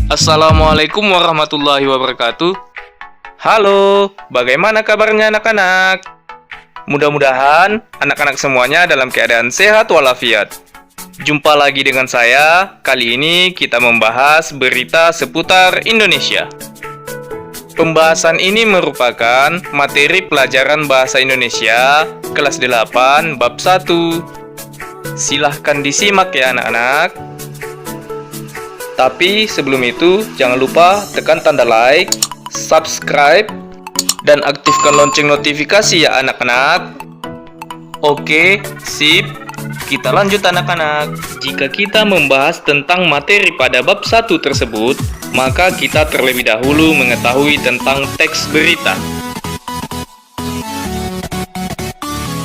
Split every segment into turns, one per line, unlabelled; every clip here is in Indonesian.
Assalamualaikum warahmatullahi wabarakatuh. Halo, bagaimana kabarnya anak-anak? Mudah-mudahan anak-anak semuanya dalam keadaan sehat walafiat. Jumpa lagi dengan saya. Kali ini kita membahas berita seputar Indonesia. Pembahasan ini merupakan materi pelajaran Bahasa Indonesia kelas 8 bab 1. Silahkan disimak ya anak-anak. Tapi sebelum itu, jangan lupa tekan tanda like, subscribe, dan aktifkan lonceng notifikasi ya anak-anak. Oke, sip. Kita lanjut anak-anak. Jika kita membahas tentang materi pada bab 1 tersebut, maka kita terlebih dahulu mengetahui tentang teks berita.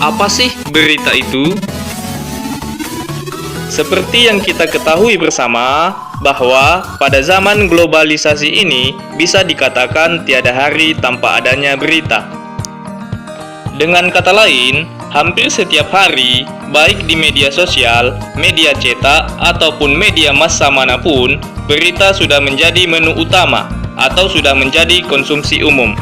Apa sih berita itu? Seperti yang kita ketahui bersama, bahwa pada zaman globalisasi ini bisa dikatakan tiada hari tanpa adanya berita. Dengan kata lain, hampir setiap hari, baik di media sosial, media cetak, ataupun media massa manapun, berita sudah menjadi menu utama atau sudah menjadi konsumsi umum.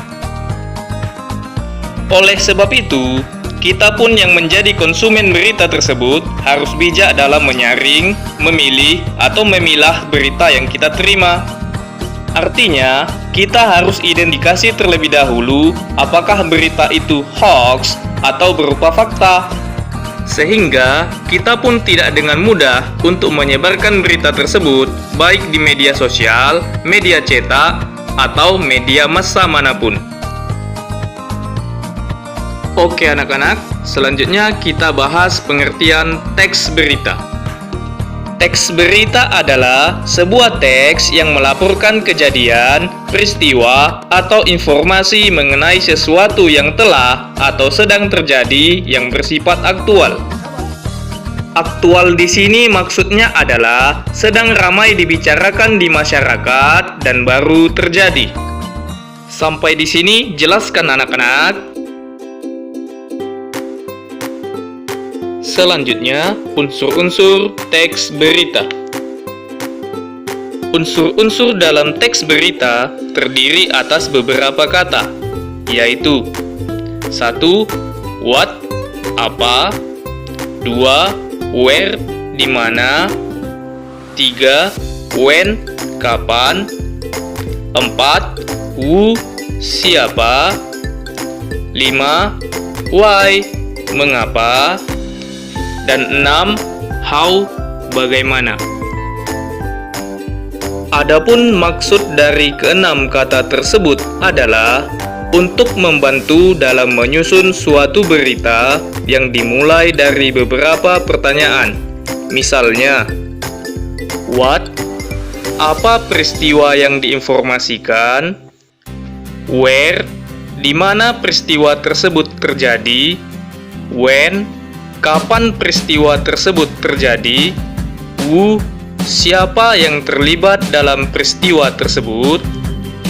Oleh sebab itu, kita pun yang menjadi konsumen berita tersebut harus bijak dalam menyaring, memilih, atau memilah berita yang kita terima. Artinya, kita harus identifikasi terlebih dahulu apakah berita itu hoax atau berupa fakta. Sehingga, kita pun tidak dengan mudah untuk menyebarkan berita tersebut baik di media sosial, media cetak, atau media massa manapun. Oke anak-anak, selanjutnya kita bahas pengertian teks berita. Teks berita adalah sebuah teks yang melaporkan kejadian, peristiwa, atau informasi mengenai sesuatu yang telah atau sedang terjadi yang bersifat aktual. Aktual di sini maksudnya adalah sedang ramai dibicarakan di masyarakat dan baru terjadi. Sampai di sini jelaskan anak-anak? Selanjutnya, unsur-unsur teks berita. Unsur-unsur dalam teks berita terdiri atas beberapa kata, yaitu 1. What, apa. 2. Where, di mana. 3. When, kapan. 4. Who, siapa. 5. Why, mengapa. Dan 6. How, bagaimana. Adapun maksud dari keenam kata tersebut adalah untuk membantu dalam menyusun suatu berita yang dimulai dari beberapa pertanyaan. Misalnya, what, apa peristiwa yang diinformasikan. Where, di mana peristiwa tersebut terjadi. When, kapan peristiwa tersebut terjadi. Who, siapa yang terlibat dalam peristiwa tersebut.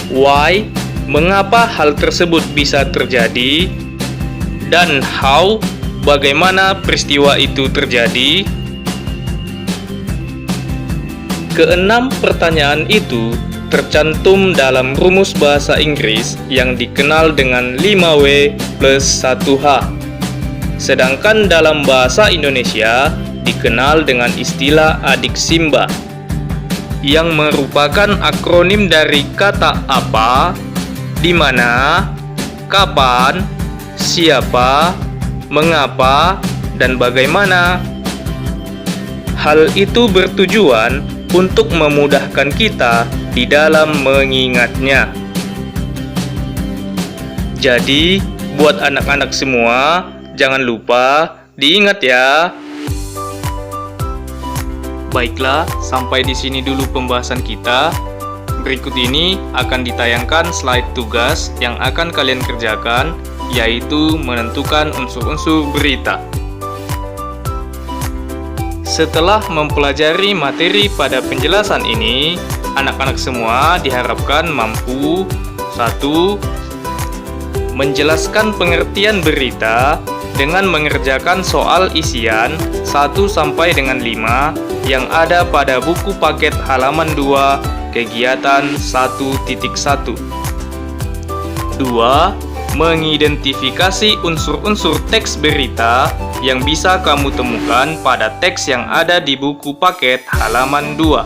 Why, mengapa hal tersebut bisa terjadi. Dan how, bagaimana peristiwa itu terjadi. Keenam pertanyaan itu tercantum dalam rumus bahasa Inggris yang dikenal dengan 5W plus 1H. Sedangkan dalam bahasa Indonesia dikenal dengan istilah adik Simba, yang merupakan akronim dari kata apa, di mana, kapan, siapa, mengapa, dan bagaimana. Hal itu bertujuan untuk memudahkan kita di dalam mengingatnya. Jadi, buat anak-anak semua, jangan lupa diingat ya. Baiklah, sampai di sini dulu pembahasan kita. Berikut ini akan ditayangkan slide tugas yang akan kalian kerjakan, yaitu menentukan unsur-unsur berita. Setelah mempelajari materi pada penjelasan ini, anak-anak semua diharapkan mampu 1. Menjelaskan pengertian berita dengan mengerjakan soal isian 1 sampai dengan 5 yang ada pada buku paket halaman 2 kegiatan 1.1. 2. Mengidentifikasi unsur-unsur teks berita yang bisa kamu temukan pada teks yang ada di buku paket halaman 2.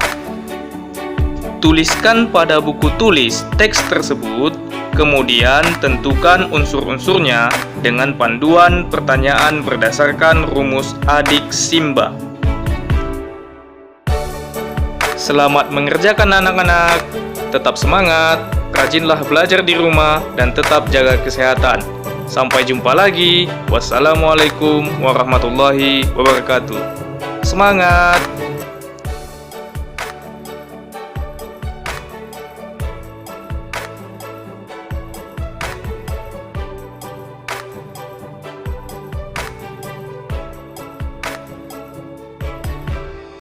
Tuliskan pada buku tulis teks tersebut, kemudian tentukan unsur-unsurnya dengan panduan pertanyaan berdasarkan rumus adik Simba. Selamat mengerjakan anak-anak, tetap semangat, rajinlah belajar di rumah, dan tetap jaga kesehatan. Sampai jumpa lagi. Wassalamualaikum warahmatullahi wabarakatuh. Semangat!